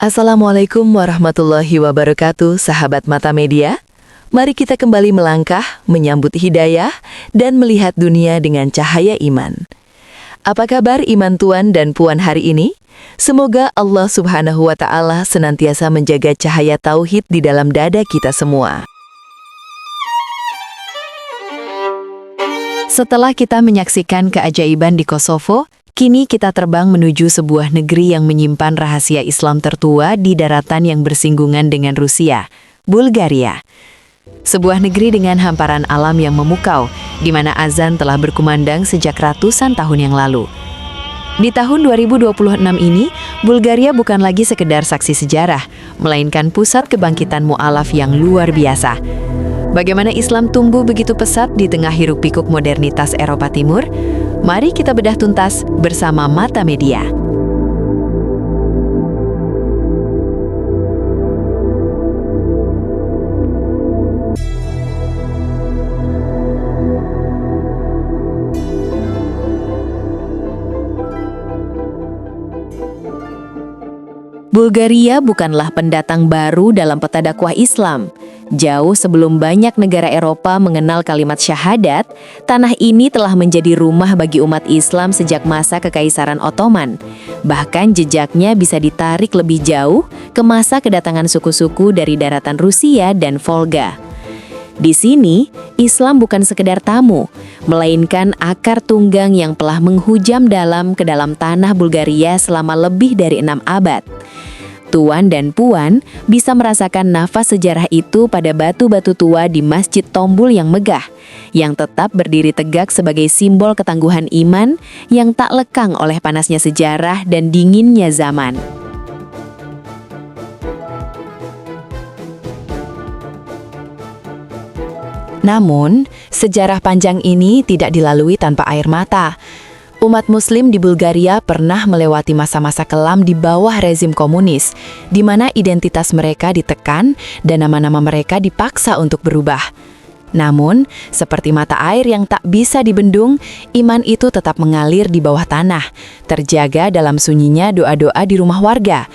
Assalamualaikum warahmatullahi wabarakatuh, sahabat Mata Media. Mari kita kembali melangkah, menyambut hidayah, dan melihat dunia dengan cahaya iman. Apa kabar iman tuan dan puan hari ini? Semoga Allah Subhanahu wa Ta'ala senantiasa menjaga cahaya tauhid di dalam dada kita semua. Setelah kita menyaksikan keajaiban di Kosovo, kini kita terbang menuju sebuah negeri yang menyimpan rahasia Islam tertua di daratan yang bersinggungan dengan Rusia, Bulgaria. Sebuah negeri dengan hamparan alam yang memukau, di mana azan telah berkumandang sejak ratusan tahun yang lalu. Di tahun 2026 ini, Bulgaria bukan lagi sekedar saksi sejarah, melainkan pusat kebangkitan mu'alaf yang luar biasa. Bagaimana Islam tumbuh begitu pesat di tengah hiruk-pikuk modernitas Eropa Timur? Mari kita bedah tuntas bersama Mata Media. Bulgaria bukanlah pendatang baru dalam peta dakwah Islam. Jauh sebelum banyak negara Eropa mengenal kalimat syahadat, tanah ini telah menjadi rumah bagi umat Islam sejak masa Kekaisaran Ottoman. Bahkan jejaknya bisa ditarik lebih jauh ke masa kedatangan suku-suku dari daratan Rusia dan Volga. Di sini, Islam bukan sekedar tamu, melainkan akar tunggang yang telah menghujam dalam ke dalam tanah Bulgaria selama lebih dari 6 abad. Tuan dan puan bisa merasakan nafas sejarah itu pada batu-batu tua di Masjid Tombul yang megah, yang tetap berdiri tegak sebagai simbol ketangguhan iman yang tak lekang oleh panasnya sejarah dan dinginnya zaman. Namun, sejarah panjang ini tidak dilalui tanpa air mata. Umat Muslim di Bulgaria pernah melewati masa-masa kelam di bawah rezim komunis, di mana identitas mereka ditekan dan nama-nama mereka dipaksa untuk berubah. Namun, seperti mata air yang tak bisa dibendung, iman itu tetap mengalir di bawah tanah, terjaga dalam sunyinya doa-doa di rumah warga.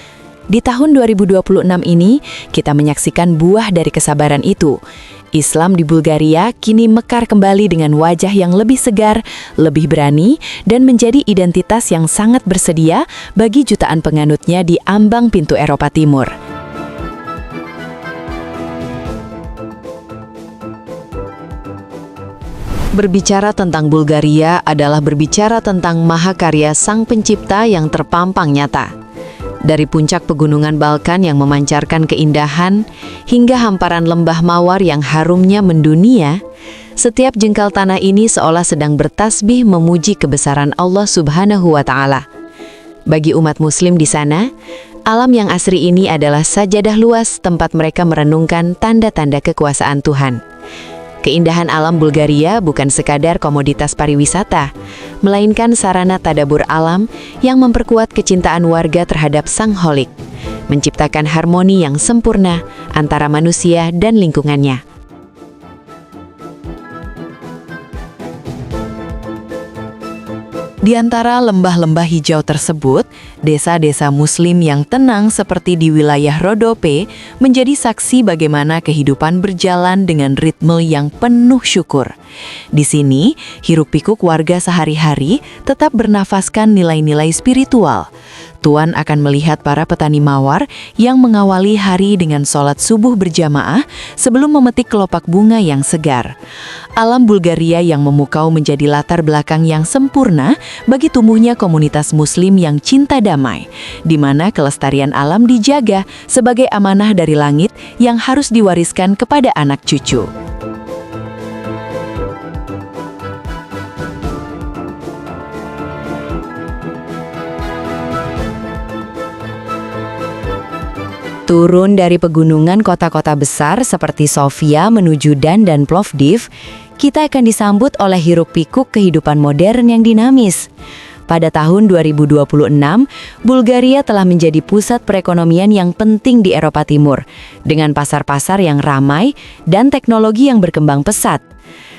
Di tahun 2026 ini, kita menyaksikan buah dari kesabaran itu. Islam di Bulgaria kini mekar kembali dengan wajah yang lebih segar, lebih berani, dan menjadi identitas yang sangat bersedia bagi jutaan penganutnya di ambang pintu Eropa Timur. Berbicara tentang Bulgaria adalah berbicara tentang mahakarya Sang Pencipta yang terpampang nyata. Dari puncak pegunungan Balkan yang memancarkan keindahan, hingga hamparan lembah mawar yang harumnya mendunia, setiap jengkal tanah ini seolah sedang bertasbih memuji kebesaran Allah Subhanahu wa Ta'ala. Bagi umat Muslim di sana, alam yang asri ini adalah sajadah luas tempat mereka merenungkan tanda-tanda kekuasaan Tuhan. Keindahan alam Bulgaria bukan sekadar komoditas pariwisata, melainkan sarana tadabur alam yang memperkuat kecintaan warga terhadap Sang Holik, menciptakan harmoni yang sempurna antara manusia dan lingkungannya. Di antara lembah-lembah hijau tersebut, desa-desa Muslim yang tenang seperti di wilayah Rodope menjadi saksi bagaimana kehidupan berjalan dengan ritme yang penuh syukur. Di sini, hiruk-pikuk warga sehari-hari tetap bernafaskan nilai-nilai spiritual. Tuan akan melihat para petani mawar yang mengawali hari dengan sholat subuh berjamaah sebelum memetik kelopak bunga yang segar. Alam Bulgaria yang memukau menjadi latar belakang yang sempurna bagi tumbuhnya komunitas Muslim yang cinta damai, di mana kelestarian alam dijaga sebagai amanah dari langit yang harus diwariskan kepada anak cucu. Turun dari pegunungan kota-kota besar seperti Sofia menuju Dan dan Plovdiv, kita akan disambut oleh hiruk-pikuk kehidupan modern yang dinamis. Pada tahun 2026, Bulgaria telah menjadi pusat perekonomian yang penting di Eropa Timur, dengan pasar-pasar yang ramai dan teknologi yang berkembang pesat.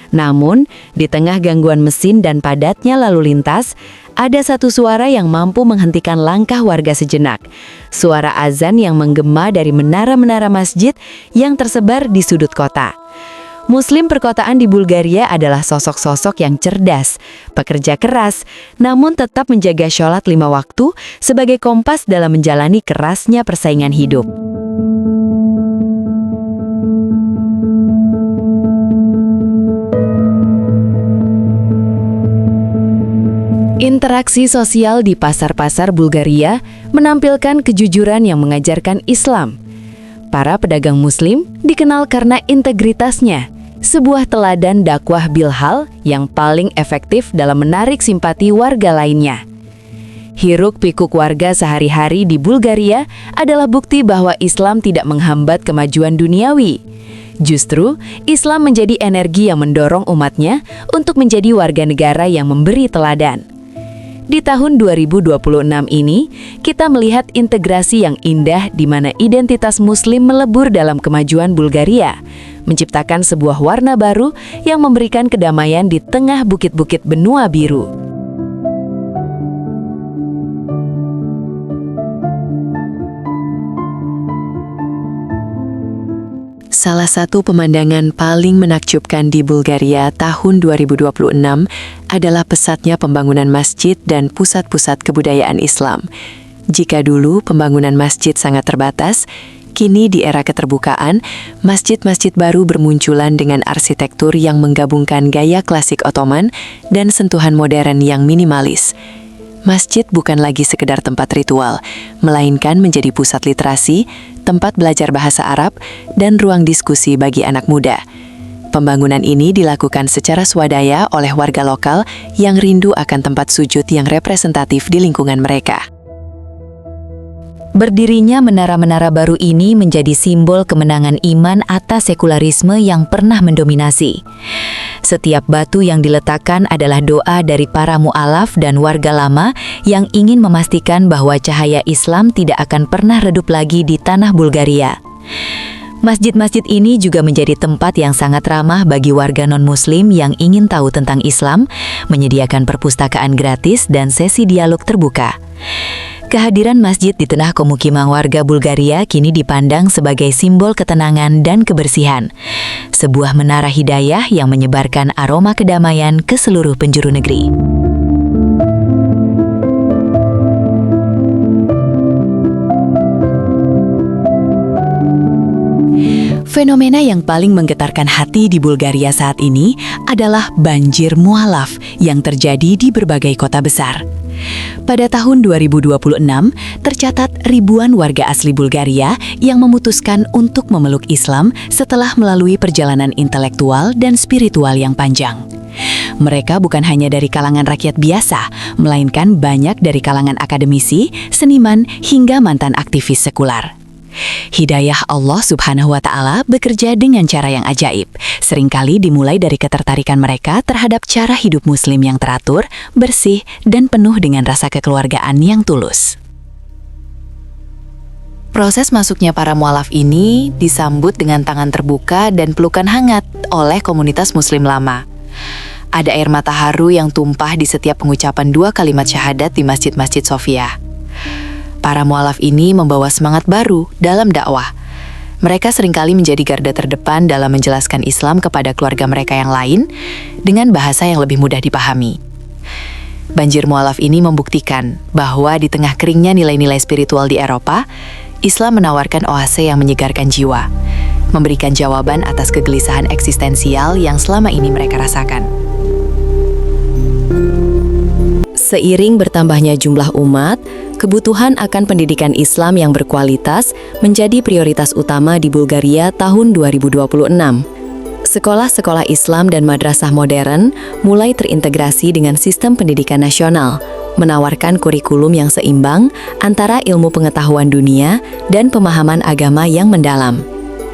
Namun, di tengah gangguan mesin dan padatnya lalu lintas, ada satu suara yang mampu menghentikan langkah warga sejenak. Suara azan yang menggema dari menara-menara masjid yang tersebar di sudut kota. Muslim perkotaan di Bulgaria adalah sosok-sosok yang cerdas, pekerja keras, namun tetap menjaga sholat 5 waktu sebagai kompas dalam menjalani kerasnya persaingan hidup. Interaksi sosial di pasar-pasar Bulgaria menampilkan kejujuran yang mengajarkan Islam. Para pedagang Muslim dikenal karena integritasnya, sebuah teladan dakwah bilhal yang paling efektif dalam menarik simpati warga lainnya. Hiruk-pikuk warga sehari-hari di Bulgaria adalah bukti bahwa Islam tidak menghambat kemajuan duniawi. Justru, Islam menjadi energi yang mendorong umatnya untuk menjadi warga negara yang memberi teladan. Di tahun 2026 ini, kita melihat integrasi yang indah di mana identitas Muslim melebur dalam kemajuan Bulgaria, menciptakan sebuah warna baru yang memberikan kedamaian di tengah bukit-bukit benua biru. Salah satu pemandangan paling menakjubkan di Bulgaria tahun 2026 adalah pesatnya pembangunan masjid dan pusat-pusat kebudayaan Islam. Jika dulu pembangunan masjid sangat terbatas, kini di era keterbukaan, masjid-masjid baru bermunculan dengan arsitektur yang menggabungkan gaya klasik Ottoman dan sentuhan modern yang minimalis. Masjid bukan lagi sekedar tempat ritual, melainkan menjadi pusat literasi, tempat belajar bahasa Arab, dan ruang diskusi bagi anak muda. Pembangunan ini dilakukan secara swadaya oleh warga lokal yang rindu akan tempat sujud yang representatif di lingkungan mereka. Berdirinya menara-menara baru ini menjadi simbol kemenangan iman atas sekularisme yang pernah mendominasi. Setiap batu yang diletakkan adalah doa dari para mu'alaf dan warga lama yang ingin memastikan bahwa cahaya Islam tidak akan pernah redup lagi di tanah Bulgaria. Masjid-masjid ini juga menjadi tempat yang sangat ramah bagi warga non-Muslim yang ingin tahu tentang Islam, menyediakan perpustakaan gratis dan sesi dialog terbuka. Kehadiran masjid di tengah pemukiman warga Bulgaria kini dipandang sebagai simbol ketenangan dan kebersihan. Sebuah menara hidayah yang menyebarkan aroma kedamaian ke seluruh penjuru negeri. Fenomena yang paling menggetarkan hati di Bulgaria saat ini adalah banjir mualaf yang terjadi di berbagai kota besar. Pada tahun 2026, tercatat ribuan warga asli Bulgaria yang memutuskan untuk memeluk Islam setelah melalui perjalanan intelektual dan spiritual yang panjang. Mereka bukan hanya dari kalangan rakyat biasa, melainkan banyak dari kalangan akademisi, seniman, hingga mantan aktivis sekular. Hidayah Allah Subhanahu wa Ta'ala bekerja dengan cara yang ajaib, seringkali dimulai dari ketertarikan mereka terhadap cara hidup Muslim yang teratur, bersih, dan penuh dengan rasa kekeluargaan yang tulus. Proses masuknya para mualaf ini disambut dengan tangan terbuka dan pelukan hangat oleh komunitas Muslim lama. Ada air mata haru yang tumpah di setiap pengucapan 2 kalimat syahadat di Masjid-Masjid Sofia. Para mualaf ini membawa semangat baru dalam dakwah. Mereka seringkali menjadi garda terdepan dalam menjelaskan Islam kepada keluarga mereka yang lain dengan bahasa yang lebih mudah dipahami. Banjir mualaf ini membuktikan bahwa di tengah keringnya nilai-nilai spiritual di Eropa, Islam menawarkan oase yang menyegarkan jiwa, memberikan jawaban atas kegelisahan eksistensial yang selama ini mereka rasakan. Seiring bertambahnya jumlah umat, kebutuhan akan pendidikan Islam yang berkualitas menjadi prioritas utama di Bulgaria tahun 2026. Sekolah-sekolah Islam dan madrasah modern mulai terintegrasi dengan sistem pendidikan nasional, menawarkan kurikulum yang seimbang antara ilmu pengetahuan dunia dan pemahaman agama yang mendalam.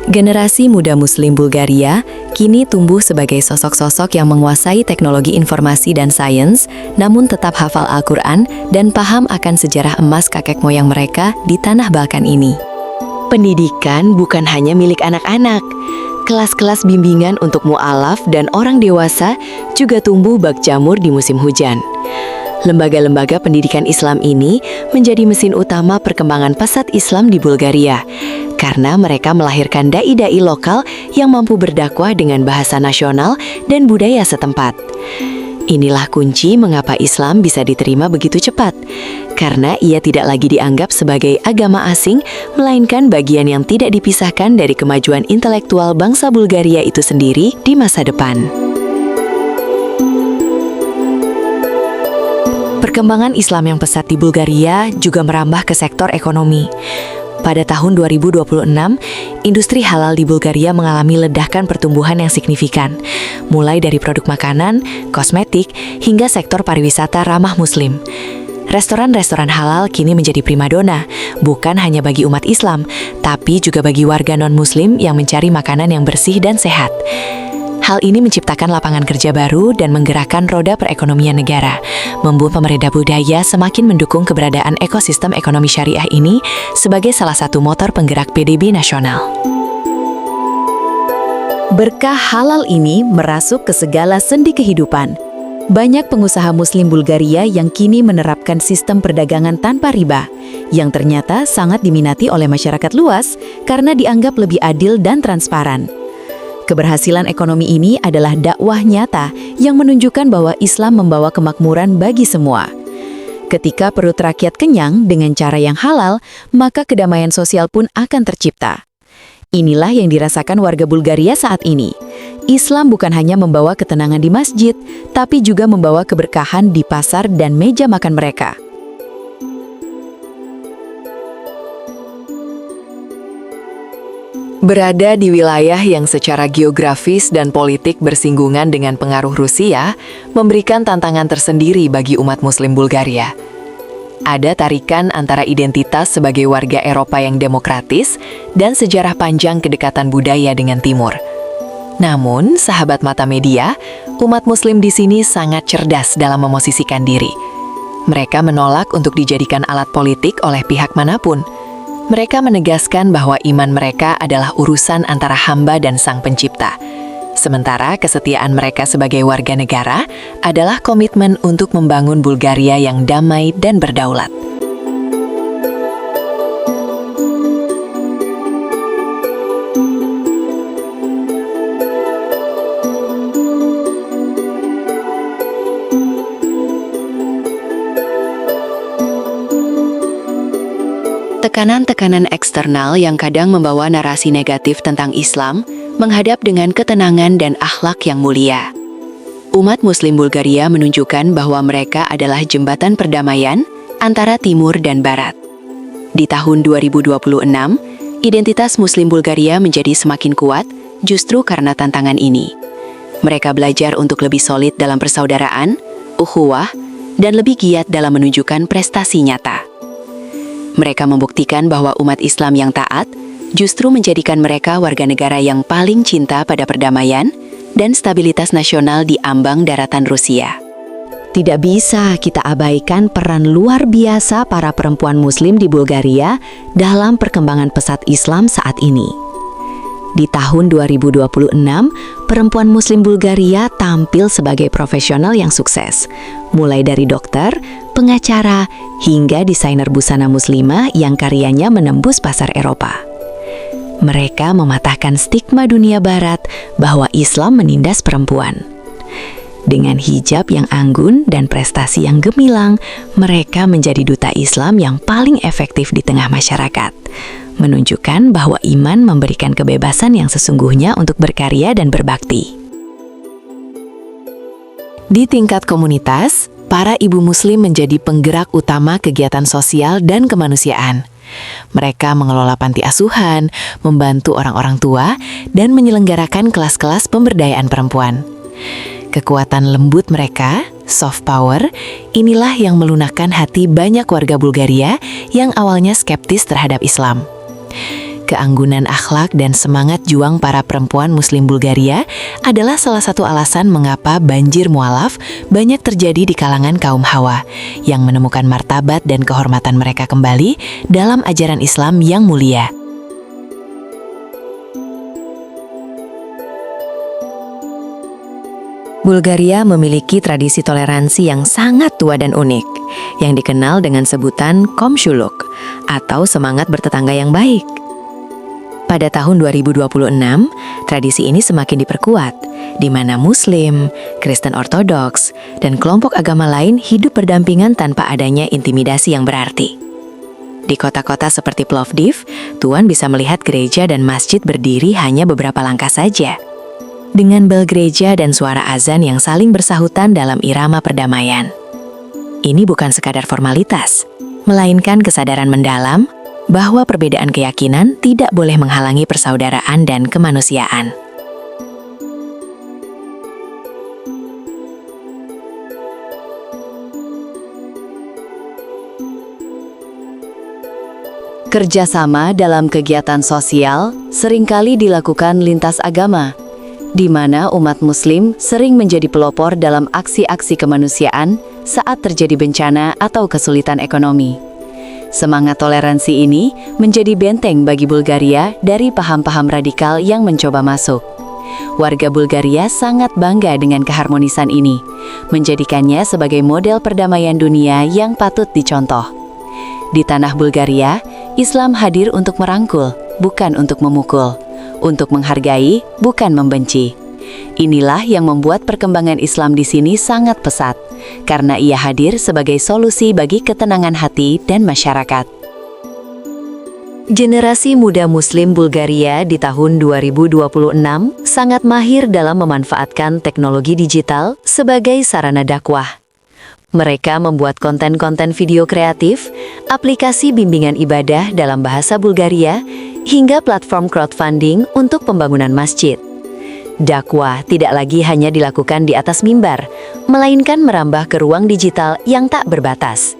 Generasi muda Muslim Bulgaria kini tumbuh sebagai sosok-sosok yang menguasai teknologi informasi dan sains, namun tetap hafal Al-Quran dan paham akan sejarah emas kakek moyang mereka di tanah Balkan ini. Pendidikan bukan hanya milik anak-anak, Kelas-kelas bimbingan untuk mu'alaf dan orang dewasa juga tumbuh bak jamur di musim hujan. Lembaga-lembaga pendidikan Islam ini menjadi mesin utama perkembangan pesat Islam di Bulgaria, karena mereka melahirkan dai-dai lokal yang mampu berdakwah dengan bahasa nasional dan budaya setempat. Inilah kunci mengapa Islam bisa diterima begitu cepat, karena ia tidak lagi dianggap sebagai agama asing, melainkan bagian yang tidak dipisahkan dari kemajuan intelektual bangsa Bulgaria itu sendiri di masa depan. Perkembangan Islam yang pesat di Bulgaria juga merambah ke sektor ekonomi. Pada tahun 2026, industri halal di Bulgaria mengalami ledakan pertumbuhan yang signifikan, mulai dari produk makanan, kosmetik, hingga sektor pariwisata ramah Muslim. Restoran-restoran halal kini menjadi primadona, bukan hanya bagi umat Islam, tapi juga bagi warga non-Muslim yang mencari makanan yang bersih dan sehat. Hal ini menciptakan lapangan kerja baru dan menggerakkan roda perekonomian negara, membuat pemerintah budaya semakin mendukung keberadaan ekosistem ekonomi syariah ini sebagai salah satu motor penggerak PDB nasional. Berkah halal ini merasuk ke segala sendi kehidupan. Banyak pengusaha Muslim Bulgaria yang kini menerapkan sistem perdagangan tanpa riba, yang ternyata sangat diminati oleh masyarakat luas karena dianggap lebih adil dan transparan. Keberhasilan ekonomi ini adalah dakwah nyata yang menunjukkan bahwa Islam membawa kemakmuran bagi semua. Ketika perut rakyat kenyang dengan cara yang halal, maka kedamaian sosial pun akan tercipta. Inilah yang dirasakan warga Bulgaria saat ini. Islam bukan hanya membawa ketenangan di masjid, tapi juga membawa keberkahan di pasar dan meja makan mereka. Berada di wilayah yang secara geografis dan politik bersinggungan dengan pengaruh Rusia, memberikan tantangan tersendiri bagi umat Muslim Bulgaria. Ada tarikan antara identitas sebagai warga Eropa yang demokratis dan sejarah panjang kedekatan budaya dengan Timur. Namun, sahabat mata media, umat Muslim di sini sangat cerdas dalam memosisikan diri. Mereka menolak untuk dijadikan alat politik oleh pihak manapun. Mereka menegaskan bahwa iman mereka adalah urusan antara hamba dan Sang Pencipta. Sementara kesetiaan mereka sebagai warga negara adalah komitmen untuk membangun Bulgaria yang damai dan berdaulat. Tekanan-tekanan eksternal yang kadang membawa narasi negatif tentang Islam menghadap dengan ketenangan dan akhlak yang mulia. Umat Muslim Bulgaria menunjukkan bahwa mereka adalah jembatan perdamaian antara Timur dan Barat. Di tahun 2026, identitas Muslim Bulgaria menjadi semakin kuat justru karena tantangan ini. Mereka belajar untuk lebih solid dalam persaudaraan, ukhuwah, dan lebih giat dalam menunjukkan prestasi nyata. Mereka membuktikan bahwa umat Islam yang taat justru menjadikan mereka warga negara yang paling cinta pada perdamaian dan stabilitas nasional di ambang daratan Rusia. Tidak bisa kita abaikan peran luar biasa para perempuan Muslim di Bulgaria dalam perkembangan pesat Islam saat ini. Di tahun 2026, perempuan Muslim Bulgaria tampil sebagai profesional yang sukses, mulai dari dokter, pengacara, hingga desainer busana muslimah yang karyanya menembus pasar Eropa. Mereka mematahkan stigma dunia barat bahwa Islam menindas perempuan. Dengan hijab yang anggun dan prestasi yang gemilang, mereka menjadi duta Islam yang paling efektif di tengah masyarakat, menunjukkan bahwa iman memberikan kebebasan yang sesungguhnya untuk berkarya dan berbakti. Di tingkat komunitas, para ibu Muslim menjadi penggerak utama kegiatan sosial dan kemanusiaan. Mereka mengelola panti asuhan, membantu orang-orang tua, dan menyelenggarakan kelas-kelas pemberdayaan perempuan. Kekuatan lembut mereka, soft power, inilah yang melunakkan hati banyak warga Bulgaria yang awalnya skeptis terhadap Islam. Keanggunan akhlak dan semangat juang para perempuan Muslim Bulgaria adalah salah satu alasan mengapa banjir mualaf banyak terjadi di kalangan kaum Hawa, yang menemukan martabat dan kehormatan mereka kembali dalam ajaran Islam yang mulia. Bulgaria memiliki tradisi toleransi yang sangat tua dan unik, yang dikenal dengan sebutan Komshuluk, atau semangat bertetangga yang baik. Pada tahun 2026, tradisi ini semakin diperkuat, di mana Muslim, Kristen Ortodoks, dan kelompok agama lain hidup berdampingan tanpa adanya intimidasi yang berarti. Di kota-kota seperti Plovdiv, Tuan bisa melihat gereja dan masjid berdiri hanya beberapa langkah saja, dengan bel gereja dan suara azan yang saling bersahutan dalam irama perdamaian. Ini bukan sekadar formalitas, melainkan kesadaran mendalam bahwa perbedaan keyakinan tidak boleh menghalangi persaudaraan dan kemanusiaan. Kerjasama dalam kegiatan sosial seringkali dilakukan lintas agama, di mana umat Muslim sering menjadi pelopor dalam aksi-aksi kemanusiaan saat terjadi bencana atau kesulitan ekonomi. Semangat toleransi ini menjadi benteng bagi Bulgaria dari paham-paham radikal yang mencoba masuk. Warga Bulgaria sangat bangga dengan keharmonisan ini, menjadikannya sebagai model perdamaian dunia yang patut dicontoh. Di tanah Bulgaria, Islam hadir untuk merangkul, bukan untuk memukul, untuk menghargai, bukan membenci. Inilah yang membuat perkembangan Islam di sini sangat pesat, karena ia hadir sebagai solusi bagi ketenangan hati dan masyarakat. Generasi muda Muslim Bulgaria di tahun 2026 sangat mahir dalam memanfaatkan teknologi digital sebagai sarana dakwah. Mereka membuat konten-konten video kreatif, aplikasi bimbingan ibadah dalam bahasa Bulgaria, hingga platform crowdfunding untuk pembangunan masjid. Dakwah tidak lagi hanya dilakukan di atas mimbar, melainkan merambah ke ruang digital yang tak berbatas.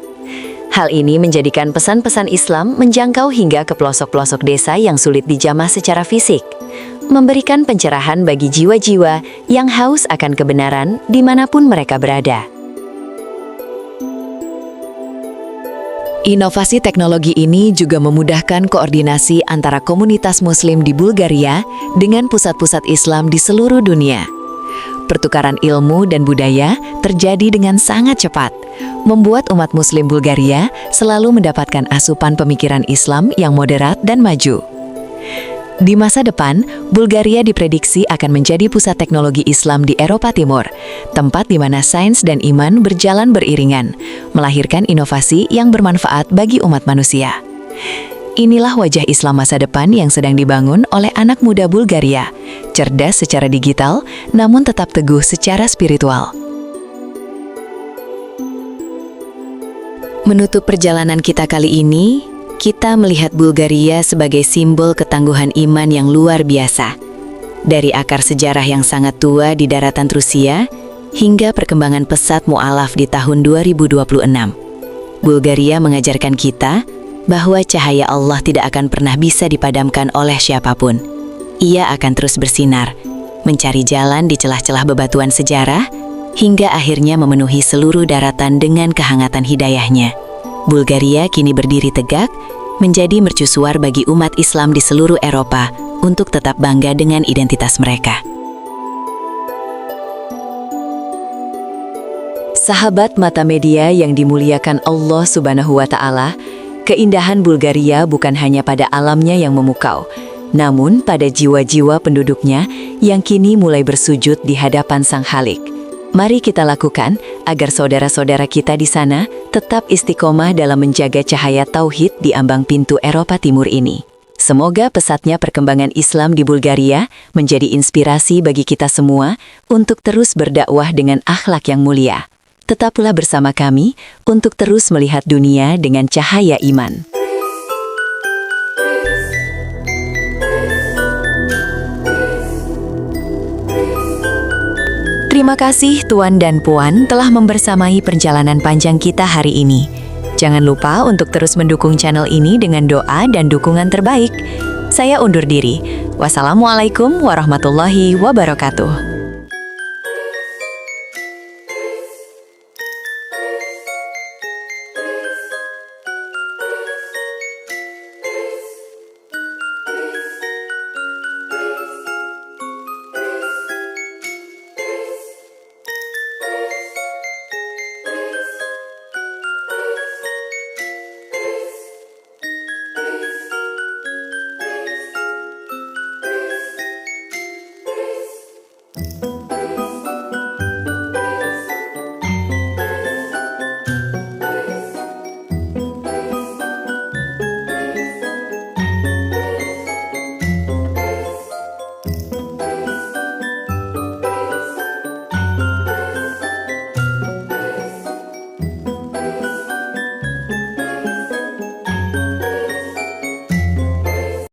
Hal ini menjadikan pesan-pesan Islam menjangkau hingga ke pelosok-pelosok desa yang sulit dijamah secara fisik, memberikan pencerahan bagi jiwa-jiwa yang haus akan kebenaran dimanapun mereka berada. Inovasi teknologi ini juga memudahkan koordinasi antara komunitas Muslim di Bulgaria dengan pusat-pusat Islam di seluruh dunia. Pertukaran ilmu dan budaya terjadi dengan sangat cepat, membuat umat Muslim Bulgaria selalu mendapatkan asupan pemikiran Islam yang moderat dan maju. Di masa depan, Bulgaria diprediksi akan menjadi pusat teknologi Islam di Eropa Timur, tempat di mana sains dan iman berjalan beriringan, melahirkan inovasi yang bermanfaat bagi umat manusia. Inilah wajah Islam masa depan yang sedang dibangun oleh anak muda Bulgaria, cerdas secara digital, namun tetap teguh secara spiritual. Menutup perjalanan kita kali ini, kita melihat Bulgaria sebagai simbol ketangguhan iman yang luar biasa. Dari akar sejarah yang sangat tua di daratan Rusia, hingga perkembangan pesat mu'alaf di tahun 2026. Bulgaria mengajarkan kita bahwa cahaya Allah tidak akan pernah bisa dipadamkan oleh siapapun. Ia akan terus bersinar, mencari jalan di celah-celah bebatuan sejarah, hingga akhirnya memenuhi seluruh daratan dengan kehangatan hidayahnya. Bulgaria kini berdiri tegak, menjadi mercusuar bagi umat Islam di seluruh Eropa untuk tetap bangga dengan identitas mereka. Sahabat Mata Media yang dimuliakan Allah Subhanahu wa Ta'ala, keindahan Bulgaria bukan hanya pada alamnya yang memukau, namun pada jiwa-jiwa penduduknya yang kini mulai bersujud di hadapan Sang Khalik. Mari kita lakukan agar saudara-saudara kita di sana tetap istiqomah dalam menjaga cahaya tauhid di ambang pintu Eropa Timur ini. Semoga pesatnya perkembangan Islam di Bulgaria menjadi inspirasi bagi kita semua untuk terus berdakwah dengan akhlak yang mulia. Tetaplah bersama kami untuk terus melihat dunia dengan cahaya iman. Terima kasih Tuan dan Puan telah membersamai perjalanan panjang kita hari ini. Jangan lupa untuk terus mendukung channel ini dengan doa dan dukungan terbaik. Saya undur diri. Wassalamualaikum warahmatullahi wabarakatuh.